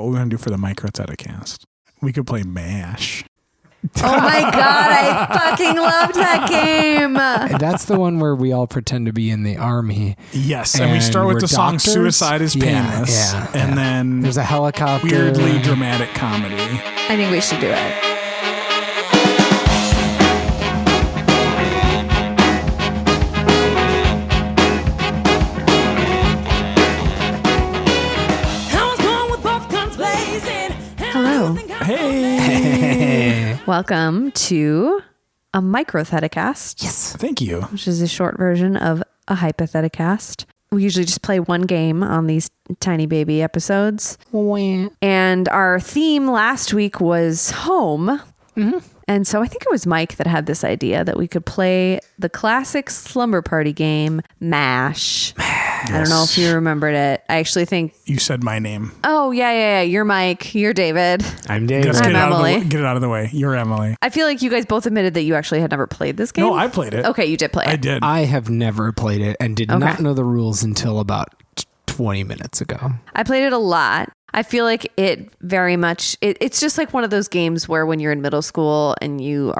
What we're going to do for the Microtheticast, we could play MASH. Oh my God, I fucking loved that game. That's the one where we all pretend to be in the army. Yes, and we start with the song doctors? Suicide is Painless. And then there's a helicopter. Weirdly dramatic comedy. I think we should do it. Hello. Hey. Welcome to a Microtheticast. Yes. Thank you. Which is a short version of a Hypotheticast. We usually just play one game on these tiny baby episodes. And our theme last week was home. Mm-hmm. And so I think it was Mike that had this idea that we could play the classic slumber party game, MASH. Yes. I don't know if you remembered it. I actually think... You said my name. Oh, yeah. You're Mike. You're David. I'm David. I'm Emily. Get it out of the way. You're Emily. I feel like you guys both admitted that you actually had never played this game. No, I played it. Okay, you did play it. I did. I have never played it and did not know the rules until about 20 minutes ago. I played it a lot. I feel like it very much, it's just like one of those games where when you're in middle school and you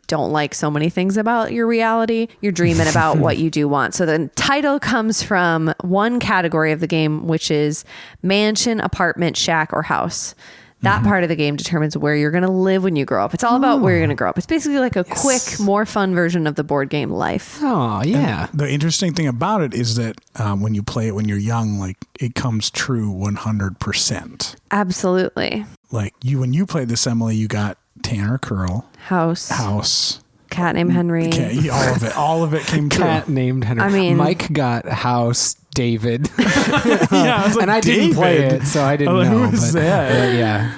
don't like so many things about your reality, you're dreaming about what you do want. So the title comes from one category of the game, which is mansion, apartment, shack, or house. That part of the game determines where you're going to live when you grow up. It's all about where you're going to grow up. It's basically like a quick, more fun version of the board game Life. Oh, yeah. And the interesting thing about it is that when you play it when you're young, like it comes true 100%. Absolutely. Like when you played this, Emily, you got Tanner Curl. House. Cat named Henry. Okay, all of it came true. Cat named Henry. I mean, Mike got house, David. Yeah, I was like, and I didn't play it, so I didn't know. Who is that? Yeah.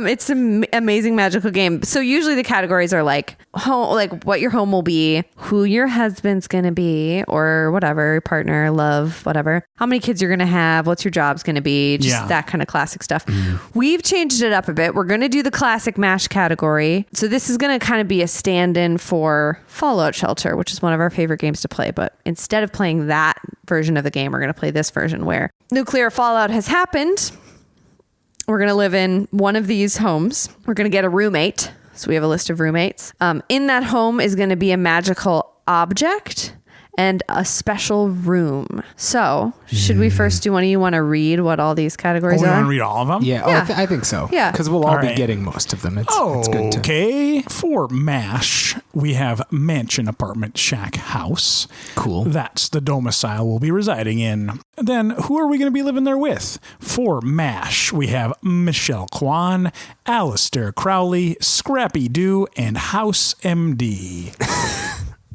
It's an amazing magical game. So usually the categories are like home, like what your home will be, who your husband's gonna be, or whatever, partner, love, whatever. How many kids you're gonna have, what's your job's gonna be, just that kind of classic stuff. We've changed it up a bit. We're gonna do the classic MASH category. So this is gonna kind of be a stand-in for Fallout Shelter, which is one of our favorite games to play. But instead of playing that version of the game, we're going to play this version where nuclear fallout has happened. We're going to live in one of these homes. We're going to get a roommate. So we have a list of roommates. In that home is going to be a magical object and a special room. So should we first do one of you want to read what all these categories You are? want to read all of them? Yeah. I think so. Yeah. Because we'll all be getting most of them. It's good to... Okay. For MASH, we have mansion, apartment, shack, house. Cool. That's the domicile we'll be residing in. Then who are we going to be living there with? For MASH, we have Michelle Kwan, Alistair Crowley, Scrappy Doo, and House MD.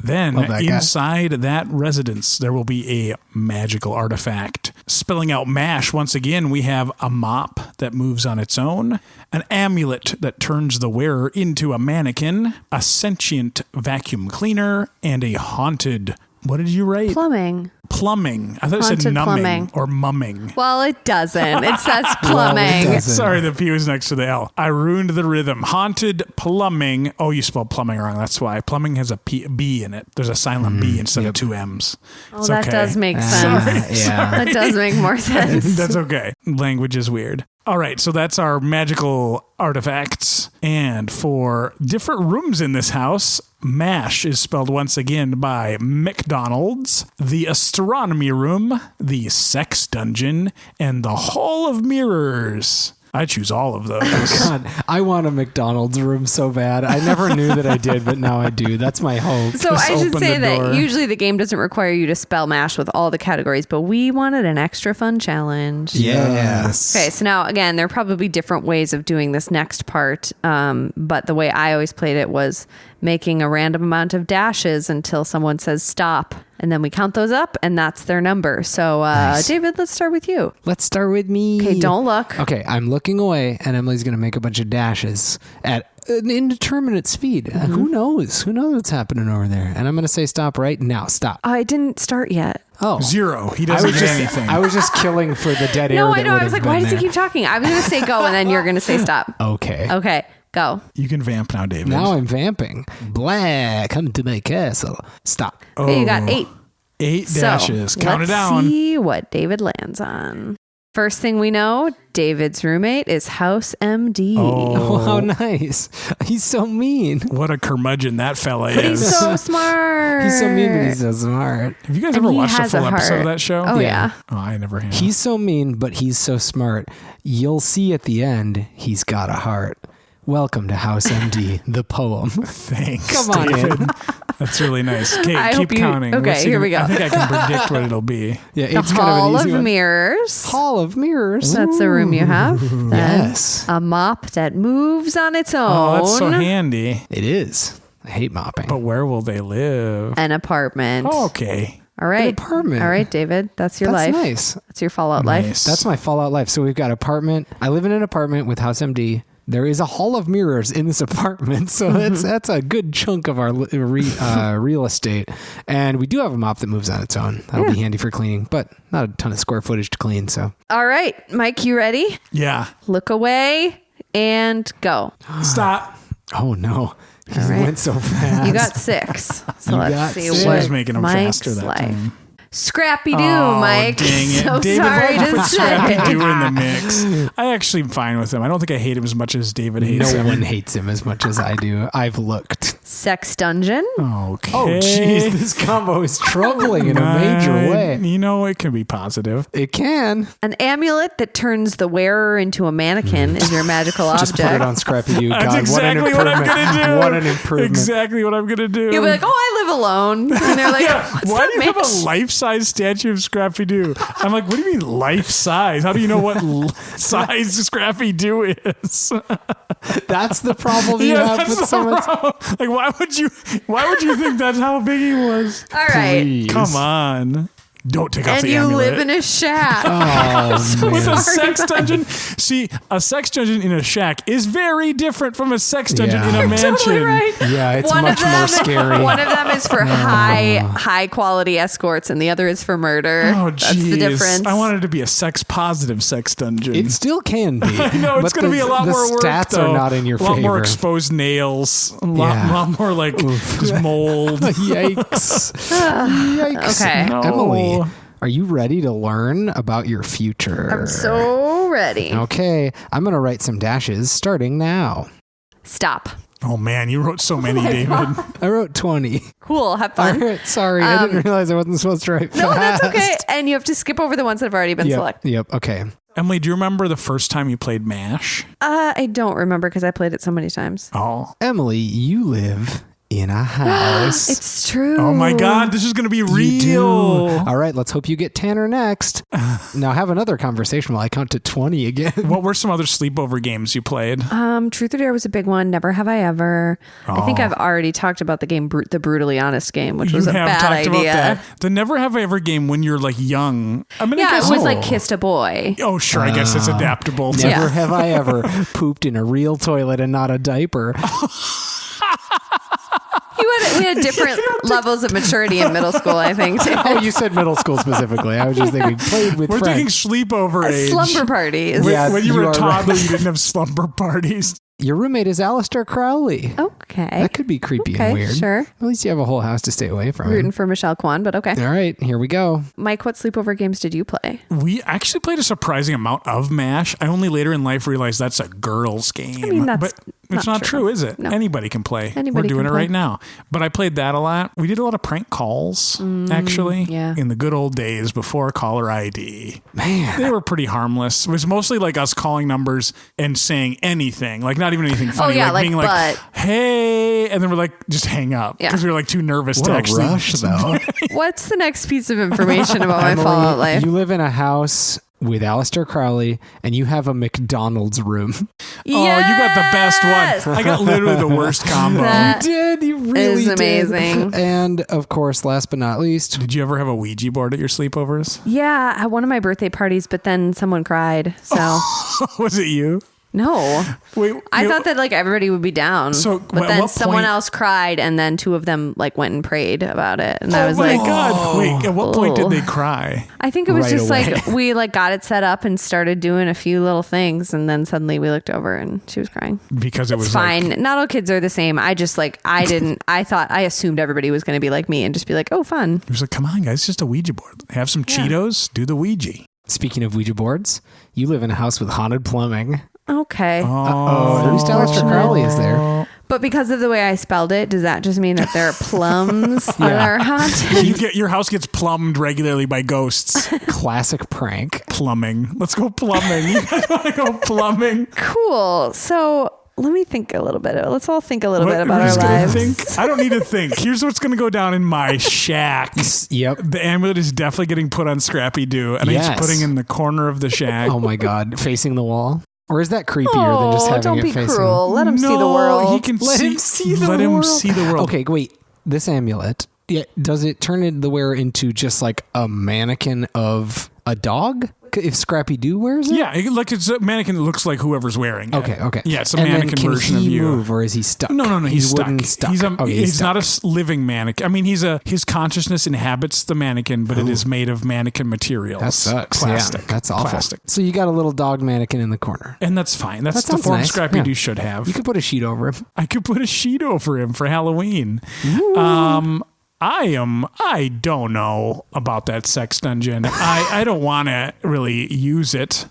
Then inside that residence, there will be a magical artifact. Spelling out MASH, once again, we have a mop that moves on its own, an amulet that turns the wearer into a mannequin, a sentient vacuum cleaner, and a haunted... What did you write? Plumbing. I thought it said numbing plumbing. or mumming. Well, it doesn't. It says plumbing. Well, Sorry, the P was next to the L. I ruined the rhythm. Haunted plumbing. Oh, you spelled plumbing wrong. That's why. Plumbing has a B in it. There's a silent B instead of two M's. Oh, it's that does make sense. Yeah. That does make more sense. That's okay. Language is weird. All right, so that's our magical artifacts. And for different rooms in this house, MASH is spelled once again by McDonald's, the astronomy room, the sex dungeon, and the hall of mirrors. I choose all of those. God, I want a McDonald's room so bad. I never knew that I did, but now I do. That's my hope. So Just I should open say the that door. usually the game doesn't require you to spell MASH with all the categories, but we wanted an extra fun challenge. Yes. Okay, so now again, there are probably different ways of doing this next part, but the way I always played it was making a random amount of dashes until someone says stop, and then we count those up, and that's their number. So, nice. David, let's start with you. Let's start with me. Okay, don't look. Okay, I'm looking away, and Emily's going to make a bunch of dashes at an indeterminate speed. Who knows? Who knows what's happening over there? And I'm going to say stop right now. Stop. I didn't start yet. Oh. 0. He doesn't get anything. I was just killing for the dead air. No, that I know. I was like, why does he there. keep talking? I was going to say go, and then you're going to say stop. Okay. Okay, go. You can vamp now, David. Now I'm vamping. Blah, come to my castle. Stop. Okay, you got 8. 8 dashes. Count it down. Let's see what David lands on. First thing we know, David's roommate is House MD. Oh, how nice. He's so mean. What a curmudgeon that fella But is. he's so smart. He's so mean, but he's so smart. Have you guys And ever he watched a has full a episode of heart. that show? Oh, yeah. Oh, I never have. He's so mean, but he's so smart. You'll see at the end, he's got a heart. Welcome to House MD, the poem. Thanks. Come on David. in. That's really nice. Okay, I keep hope you- counting. okay, Let's see here if- we go. I think I can predict what it'll be. Yeah, The it's kind of Hall an easy of one. Mirrors. Hall of Mirrors. That's the room you have. Then Yes. A mop that moves on its own. Oh, that's so handy. It is. I hate mopping. But where will they live? An apartment. Oh, okay. All right. An apartment. All right, David. That's your That's life. nice. That's your Fallout life. Nice. That's my Fallout life. So we've got apartment. I live in an apartment with House MD. There is a Hall of Mirrors in this apartment, so that's a good chunk of our real estate. And we do have a mop that moves on its own. That'll be handy for cleaning, but not a ton of square footage to clean. So All right, Mike, you ready? Yeah. Look away and go. Stop. oh no, he All right. went so fast. You got 6. So You let's got see 6. She what was making them Mike's faster that life. time. Scrappy Doo, Oh, Mike. dang it. So David, sorry why'd you to put Scrappy say. Doo in the mix? I actually am fine with him. I don't think I hate him as much as David hates No him. one hates him as much as I do. I've looked. Sex Dungeon. Okay. Oh, jeez, this combo is troubling in a major way. You know, it can be positive. It can. An amulet that turns the wearer into a mannequin is your magical object. Just put it on Scrappy Doo. That's God, exactly what what an I'm improvement. going to do. What an improvement. Exactly what I'm going to do. You'll be like, oh, I live alone. And they're like, what's Why that do you have a mix? life-size statue of Scrappy Doo? I'm like, what do you mean life-size? How do you know what size Scrappy Doo is? That's the problem you have that's with the someone. problem. Like, why would you think that's how big he was? All right. Please. Come on. Don't take off And the you amulet. live in a shack. Oh, With man. a sex dungeon. See, a sex dungeon in a shack is very different from a sex dungeon Yeah. in a You're mansion. Totally right. Yeah, it's One much of them, more scary. One of them is for high quality escorts, and the other is for murder. Oh, That's the jeez. difference. I wanted it to be a sex positive sex dungeon. It still can be. No, it's but going to be a lot the more work. stats though. are not in your A lot more favor. exposed nails. A Yeah. lot more like just mold. Yikes. Yikes. Okay. No. Emily, are you ready to learn about your future? I'm so ready. Okay, I'm going to write some dashes starting now. Stop. Oh man, you wrote so many, David. I wrote 20. Cool. Have All fun. right, sorry, I didn't realize I wasn't supposed to write No, that's fast. okay. And you have to skip over the ones that have already been selected. Yep, okay. Emily, do you remember the first time you played MASH? I don't remember because I played it so many times. Oh. Emily, you live in a house. It's true. Oh my God, this is going to be You real. do. All right, let's hope you get Tanner next. Now have another conversation while I count to 20 again. What were some other sleepover games you played? Truth or Dare was a big one. Never Have I Ever. I think I've already talked about the game, the Brutally Honest game, which was a bad idea. that. The Never Have I Ever game when you're like young. I mean, I Yeah, guess it was like Kissed a Boy. Oh, sure. I guess it's adaptable. To, Never have I ever pooped in a real toilet and not a diaper. We had different levels of maturity in middle school, I think. Too. Oh, you said middle school specifically. I was just thinking played with We're friends. thinking sleepover age. Slumber parties. Yeah. When you you were a are toddler, right. you didn't have slumber parties. Your roommate is Alistair Crowley. Okay. That could be creepy Okay, and weird. sure. At least you have a whole house to stay away from. Rooting for Michelle Kwan, but okay. All right, here we go. Mike, what sleepover games did you play? We actually played a surprising amount of MASH. I only later in life realized that's a girl's game. I mean, that's but it's not not true. true, is it? No. Anybody can play. Anybody We're doing can it play. right now. But I played that a lot. We did a lot of prank calls, actually, yeah. in the good old days before caller ID. Man. They were pretty harmless. It was mostly like us calling numbers and saying anything, like not even anything funny. yeah, like, being like, hey, and then we're like, just hang up Yeah. because we were like too nervous What to a actually. rush, though. What's the next piece of information about my Emily, Fallout life? You live in a house with Alistair Crowley, and you have a McDonald's room. Oh, you got the best one. I got literally the worst combo. That You did. You really is did. amazing. And of course, last but not least, Did you ever have a Ouija board at your sleepovers? Yeah, at one of my birthday parties, but then someone cried. So Was it you? no, Wait, I thought that like everybody would be down. So, but at then what someone point- else cried, and then two of them like went and prayed about it, and I Oh was my like, God! Wait, at what point did they cry? I think it was Right just away. like we like got it set up and started doing a few little things, and then suddenly we looked over and she was crying. Because it was It's fine. like, Not all kids are the same. I just like I assumed everybody was going to be like me and just be like, oh, fun. he was like, "Come on, guys, it's just a Ouija board. Have some Cheetos, do the Ouija." Speaking of Ouija boards, you live in a house with haunted plumbing. Okay. At least Alistair Crowley is there. But because of the way I spelled it, does that just mean that there are plums that are haunted? Your house gets plumbed regularly by ghosts. Classic prank. Plumbing. Let's go plumbing. You guys want to go plumbing? Cool. So let me think a little bit. Let's all think a little bit about We're our just gonna lives. think? I don't need to think. Here's what's going to go down in my shack. Yep. The amulet is definitely getting put on Scrappy Doo, and Yes. he's putting in the corner of the shack. Oh my God. Facing the wall? Or is that creepier than just having don't it be facing? cruel. Let him see the world. He can Let him see the let him world. see the world. Okay, wait. This amulet, does it turn the wearer into just like a mannequin of a dog? If Scrappy Doo wears it? Yeah, it's a mannequin that looks like whoever's wearing it. Okay. Yeah, it's a And then mannequin can version he of you. move, or is he stuck? No, he's stuck. wooden stuck. He's He's stuck. not a living mannequin. I mean, his consciousness inhabits the mannequin, but it is made of mannequin materials. That sucks. Plastic. Yeah, that's awful. Plastic. So you got a little dog mannequin in the corner. And that's fine. That's That the sounds form nice. Scrappy Yeah. Doo should have. You could put a sheet over him. I could put a sheet over him for Halloween. I don't know about that sex dungeon. I don't want to really use it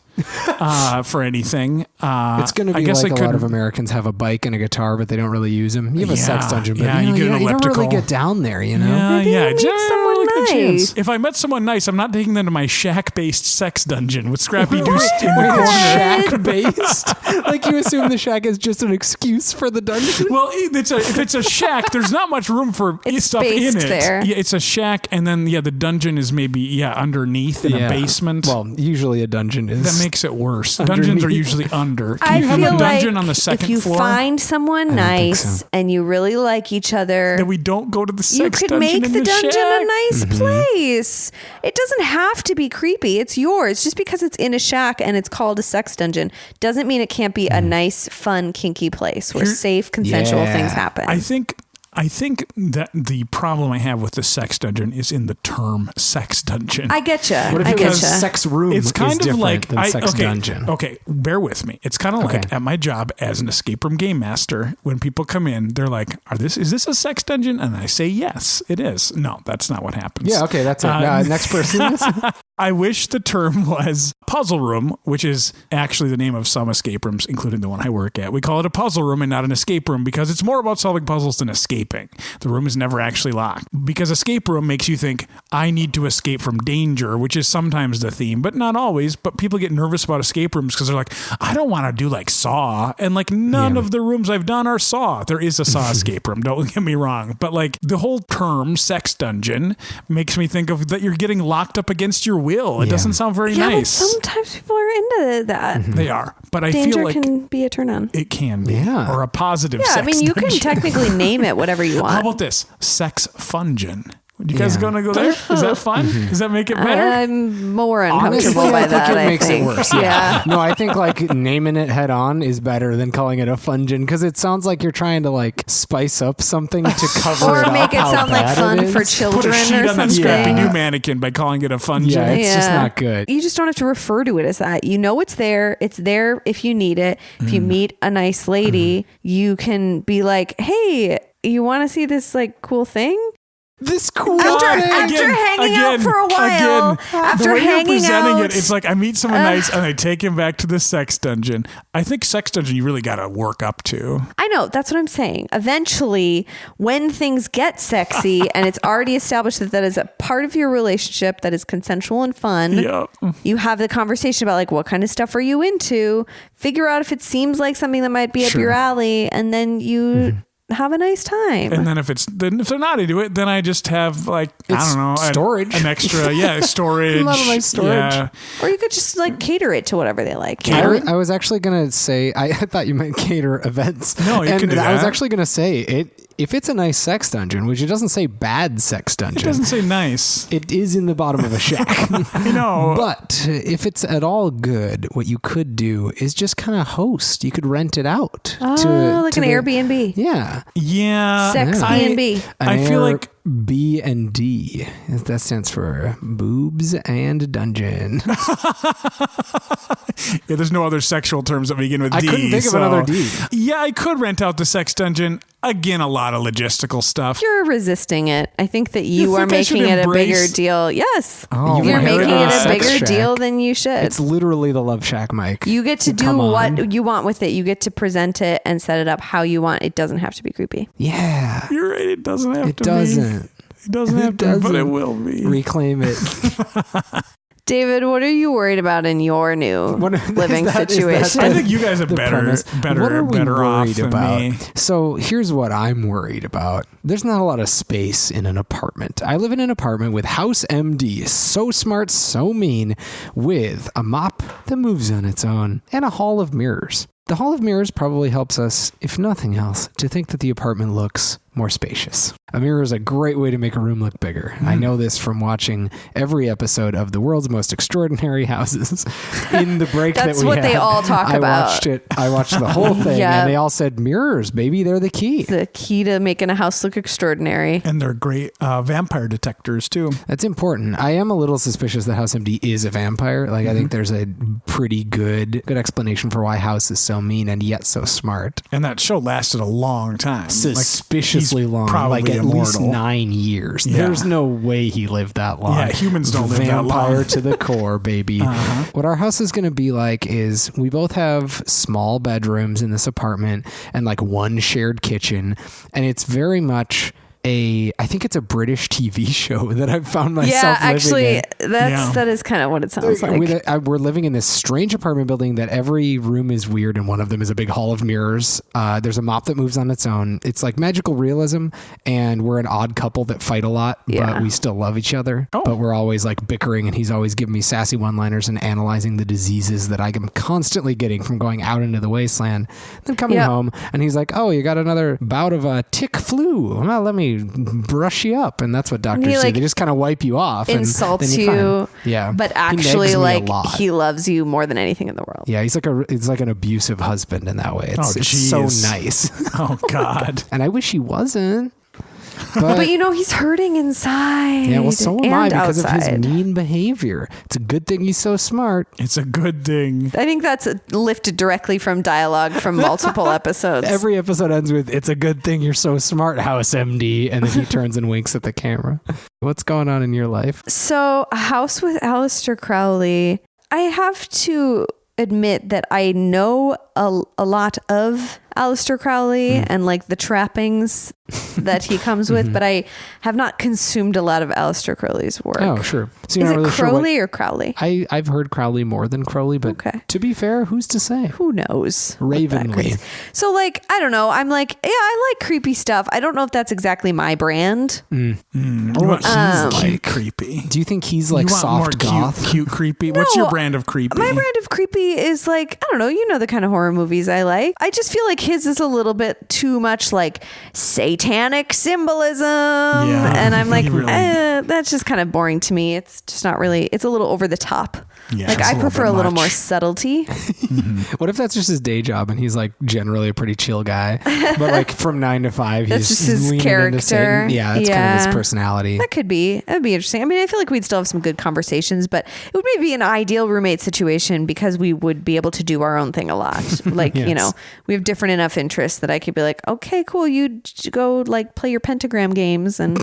for anything. It's going to be like a lot of Americans have a bike and a guitar, but they don't really use them. You have a sex dungeon, but you get an you don't elliptical. really get down there, you know? Yeah. meet Just someone look at the chance. nice. If I met someone nice, I'm not taking them to my shack-based sex dungeon with Scrappy Doo in the Wait, corner. shack based? Like you assume the shack is just an excuse for the dungeon? Well, if it's a shack, there's not much room for It's stuff in spaced it. there. Yeah, it's a shack, and then the dungeon is maybe underneath in a basement. Well, usually a dungeon is. That makes it worse. Dungeons are usually under. Can you have feel a dungeon like on the second if you floor? find someone think nice so. and you really like each other, Then we don't go to the you sex could dungeon make in the dungeon shack. a nice place. It doesn't have to be creepy. It's yours. Just because it's in a shack and it's called a sex dungeon doesn't mean it can't be a nice, fun, kinky place where safe, consensual Yeah. things happen. I think that the problem I have with the sex dungeon is in the term sex dungeon. I get you. What if I it get was you. sex room? It's kind is of different like than sex dungeon. Okay, bear with me. It's kind of like Okay. at my job as an escape room game master. When people come in, they're like, "Is this a sex dungeon?" And I say, "Yes, it is." No, that's not what happens. Yeah, okay, that's it. Next person. I wish the term was puzzle room, which is actually the name of some escape rooms, including the one I work at. We call it a puzzle room and not an escape room because it's more about solving puzzles than escaping. The room is never actually locked because escape room makes you think, I need to escape from danger, which is sometimes the theme, but not always. But people get nervous about escape rooms because they're like, I don't want to do like Saw. And like none of the rooms I've done are Saw. There is a Saw escape room. Don't get me wrong. But like the whole term sex dungeon makes me think of that you're getting locked up against your will. It doesn't sound very yeah, nice. but sometimes people are into that. They are. But I Danger feel like can be a turn on. it can be. Yeah. Or a positive Yeah, sex I mean, you can dungeon. technically name it whatever you want. How about this? Sex fungin. You guys Yeah. going to go there? Is that fun? Does that make it better? I'm more Honestly, uncomfortable by I think that. it makes it think. worse. Yeah. No, I think like naming it head on is better than calling it a fungin because it sounds like you're trying to like spice up something to cover Or it up make it how sound like bad fun it for is. Put children a sheet or on that something. Scrappy Doo mannequin by calling it a fungin. Yeah, it's just not good. You just don't have to refer to it as that. You know it's there. It's there if you need it. If you meet a nice lady, you can be like, hey, you want to see this like cool thing? This cool After thing. hanging out for a while, the after way you're hanging presenting out, it, it's like I meet someone nice and I take him back to the sex dungeon. I think sex dungeon you really got to work up to. I know, that's what I'm saying. Eventually, when things get sexy and it's already established that that is a part of your relationship that is consensual and fun, Yeah. you have the conversation about like, what kind of stuff are you into? Figure out if it seems like something that might be up Sure. your alley, and then you have a nice time. And then if they're not into it, then I just have like I It's don't know storage. an extra storage. A lot of nice storage. Yeah. Or you could just like cater it to whatever they like. I was actually going to say, I thought you meant cater events. No, you and can do I was that. actually going to say, if it's a nice sex dungeon, which it doesn't say bad sex It dungeon, doesn't say nice. it is in the bottom of a shack. I know. But if it's at all good, what you could do is just kind of host. You could rent it out. Oh, like to an the- Airbnb. Yeah. Yeah. Sex I- B&B. I feel like B&D. That stands for Boobs and Dungeon. Yeah, there's no other sexual terms that begin with D. I couldn't think of another D. Yeah, I could rent out the sex dungeon. Again, a lot of logistical stuff. You're resisting it. I think that you are think I should making it a embrace- bigger deal. Yes. Oh, You're my making God. it a Sex bigger shack. deal than you should. It's literally the Love Shack, Mike. You get to do Come on. what you want with it. You get to present it and set it up how you want. It doesn't have to be creepy. Yeah. You're right. It doesn't have It to doesn't. be. It doesn't have to, but it will be. Reclaim it. David, what are you worried about in your new living is that situation? I think you guys are the premise. What are we better off worried than about? me. So here's what I'm worried about. There's not a lot of space in an apartment. I live in an apartment with House MD, so smart, so mean, with a mop that moves on its own and a hall of mirrors. The hall of mirrors probably helps us, if nothing else, to think that the apartment looks more spacious. A mirror is a great way to make a room look bigger. I know this from watching every episode of The World's Most Extraordinary Houses in the break that we That's what had. they all talk about. I watched the whole thing Yeah. and they all said mirrors, baby, they're the key. The key to making a house look extraordinary. And they're great vampire detectors, too. That's important. I am a little suspicious that House MD is a vampire. Like, I think there's a pretty good explanation for why House is so mean and yet so smart. And that show lasted a long time. Suspiciously long, probably like at least immortal. 9 years. Yeah. There's no way he lived that long. Yeah, humans don't live that Vampire long. to the core, baby. What our house is going to be like is we both have small bedrooms in this apartment and like one shared kitchen, and it's very much I think it's a British TV show that I've found myself Yeah, living actually, in. that is kind of what it sounds like. We're living in this strange apartment building that every room is weird, and one of them is a big hall of mirrors. There's a mop that moves on its own. It's like magical realism, and we're an odd couple that fight a lot, Yeah. but we still love each other. Oh. But we're always like bickering, and he's always giving me sassy one-liners and analyzing the diseases that I am constantly getting from going out into the wasteland. Then coming Yep. home, and he's like, "Oh, you got another bout of a tick flu. Well, let me brush you up." And that's what doctors He, do. like, They just kind of wipe you off. Insults and then you're you, fine. Yeah. but He nags actually, me a like, lot. he loves you more than anything in the world. Yeah, it's like an abusive husband in that way. It's so jeez. nice. Oh, God. And I wish he wasn't. But you know, he's hurting inside. Yeah, well, so am I and because outside. of his mean behavior. It's a good thing he's so smart. It's a good thing. I think that's lifted directly from dialogue from multiple episodes. Every episode ends with, "It's a good thing you're so smart, House MD." And then he turns and winks at the camera. What's going on in your life? So, A House with Aleister Crowley. I have to admit that I know a lot of Aleister Crowley and like the trappings that he comes with, but I have not consumed a lot of Aleister Crowley's work. Oh, sure. So Is you're it not really sure Crowley or Crowley? I've heard Crowley more than Crowley, but Okay. to be fair, who's to say? Who knows? what that Ravenly. crazy- So like, I don't know. I'm like, yeah, I like creepy stuff. I don't know if that's exactly my brand. You want cute creepy. Do you think he's like you want soft more goth? cute creepy? What's your brand of creepy? My brand of creepy is like, I don't know, you know the kind of horror movies I like. I just feel like his is a little bit too much like satanic symbolism. And I'm like, he really- that's just kind of boring to me. It's just not really, it's a little over the top. Yeah, Like it's I a little prefer bit a little much. more subtlety. What if that's just his day job and he's like generally a pretty chill guy, but like from 9 to 5, That's he's just his leaning into character. Satan? Yeah, that's kind of Yeah. his personality. That could be. That'd be interesting. I mean, I feel like we'd still have some good conversations, but it would maybe be an ideal roommate situation because we would be able to do our own thing a lot. Like, you Yes. know, we have different enough interests that I could be like, okay, cool. You go like play your pentagram games and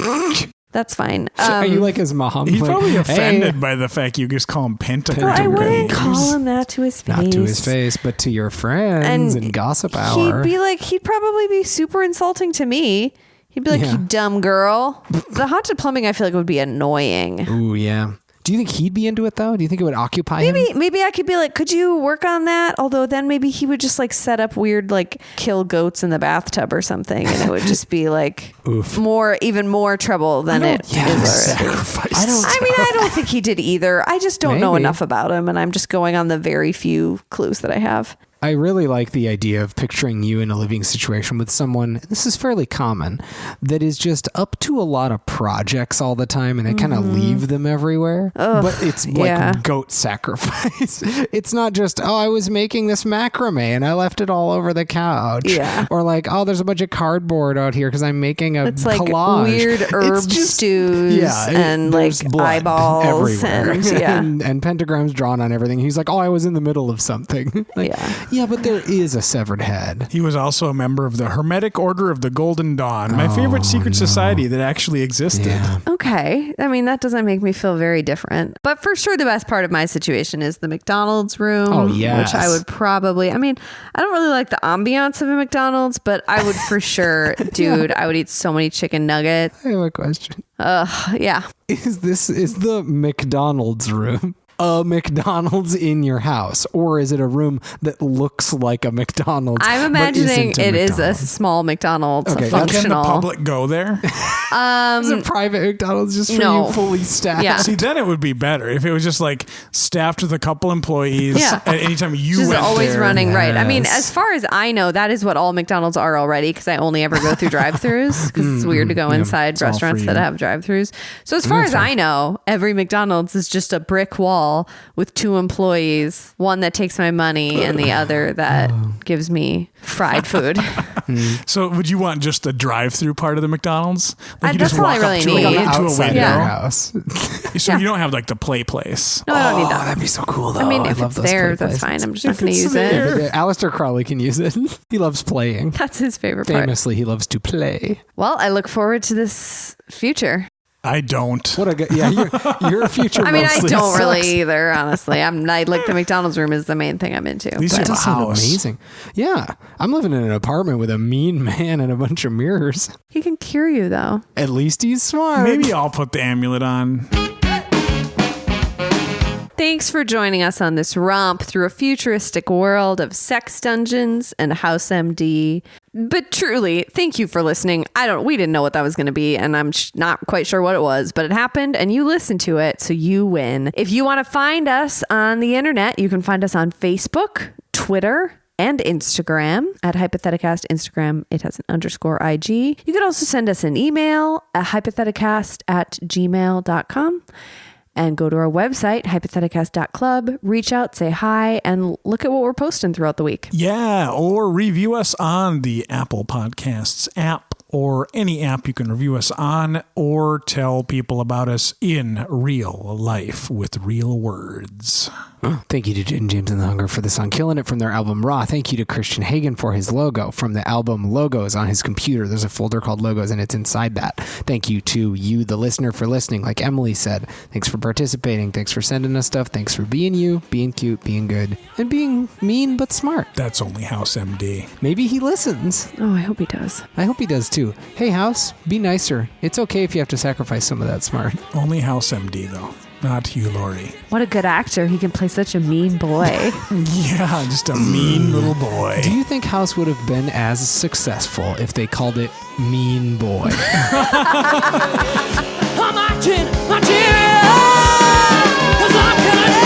that's fine. Are you like his mom? He's Like, probably "Hey," offended by the fact you just call him pentagram. Well, I wouldn't Pentagram call him that to his face. Not to his face, but to your friends and gossip hour. He'd be like, he'd probably be super insulting to me. He'd be like, Yeah. you dumb girl. The haunted plumbing, I feel like would be annoying. Ooh, yeah. Do you think he'd be into it though? Do you think it would occupy him? Maybe I could be like, could you work on that? Although then maybe he would just like set up weird like kill goats in the bathtub or something, and it would just be like Oof. even more trouble than it is already. Sacrifice. I don't think he did either. I just don't know Maybe. enough about him, and I'm just going on the very few clues that I have. I really like the idea of picturing you in a living situation with someone, this is fairly common, that is just up to a lot of projects all the time and they kind of leave them everywhere. Ugh, but it's like goat sacrifice. It's not just, oh, I was making this macrame and I left it all over the couch. Yeah. Or like, oh, there's a bunch of cardboard out here because I'm making a It's like collage. weird herb stews and like eyeballs everywhere. and and pentagrams drawn on everything. He's like, oh, I was in the middle of something. Like, yeah, but there is a severed head. He was also a member of the Hermetic Order of the Golden Dawn, my favorite secret society that actually existed. Yeah. Okay. I mean, that doesn't make me feel very different. But for sure, the best part of my situation is the McDonald's room. Oh, yes. Which I would probably, I mean, I don't really like the ambiance of a McDonald's, but I would for sure, dude, I would eat so many chicken nuggets. I have a question. Yeah. Is the McDonald's room a McDonald's in your house, or is it a room that looks like a McDonald's? I'm imagining it is a small McDonald's, Okay, a Can the functional. public go there? Is it private McDonald's just for No. you fully staffed? Yeah. See, then it would be better if it was just like staffed with a couple employees. Yeah. At any time you Just went always there. running, right? I mean, Yes. as far as I know, that is what all McDonald's are already, because I only ever go through drive-throughs because it's weird to go inside it's all restaurants for that you. have drive-throughs. So as far as I know, every McDonald's is just a brick wall with two employees, one that takes my money and the other that gives me fried food. So would you want just the drive-through part of the McDonald's? Like you That's just all I walk really up to, need. a, Like to a outside window. of your Yeah. house. So you don't have like the play place. No, I don't need that. That'd be so cool, though. I mean, if love it's those there, play that's places. fine. I'm just not If going to it's use there. it. Aleister Crowley can use it. He loves playing. That's his favorite part. Famously, he loves to play. Well, I look forward to this future. I don't. What a good, yeah, your future. I mean, I mostly don't sucks. really either, honestly. I like the McDonald's room is the main thing I'm into. At least you That have a does sound house. amazing. Yeah, I'm living in an apartment with a mean man and a bunch of mirrors. He can cure you, though. At least he's smart. Maybe I'll put the amulet on. Thanks for joining us on this romp through a futuristic world of sex dungeons and House MD. But truly, thank you for listening. We didn't know what that was going to be, and I'm not quite sure what it was, but it happened and you listened to it, so you win. If you want to find us on the internet, you can find us on Facebook, Twitter, and Instagram at Hypotheticast. Instagram, it has an _IG. You can also send us an email at hypotheticast@gmail.com. And go to our website, hypotheticast.club, reach out, say hi, and look at what we're posting throughout the week. Yeah, or review us on the Apple Podcasts app or any app you can review us on, or tell people about us in real life with real words. Thank you to Jen James and the Hunger for the song Killing It from their album Raw. Thank you to Christian Hagen for his logo from the album Logos on his computer. There's a folder called Logos and it's inside that. Thank you to you, the listener, for listening. Like Emily said, thanks for participating. Thanks for sending us stuff. Thanks for being you, being cute, being good, and being mean but smart. That's only House MD. Maybe he listens. Oh, I hope he does. I hope he does too. Hey, House, be nicer. It's okay if you have to sacrifice some of that smart. Only House MD, though. Not Hugh Laurie. What a good actor. He can play such a mean boy. Yeah, just a mean little boy. Do you think House would have been as successful if they called it Mean Boy? I'm marching, marching. 'Cause I'm killing it.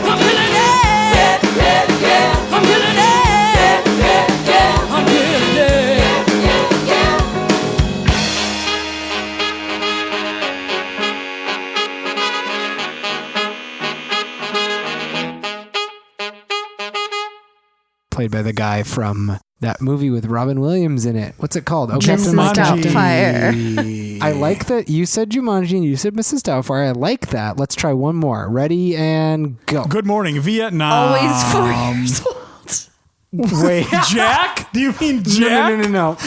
I'm killing it. I'm killing it. I'm killing it. Played by the guy from that movie with Robin Williams in it. What's it called? Oh, Mrs. Doubtfire. I like that you said Jumanji and you said Mrs. Doubtfire. I like that. Let's try one more. Ready and go. Good morning, Vietnam. Always 4 years old. Wait. Jack? Do you mean Jack? No.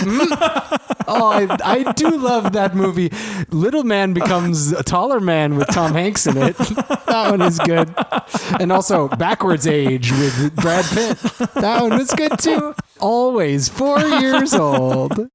Oh, I do love that movie. Little man becomes a taller man with Tom Hanks in it. That one is good. And also Backwards Age with Brad Pitt. That one was good too. Always 4 years old.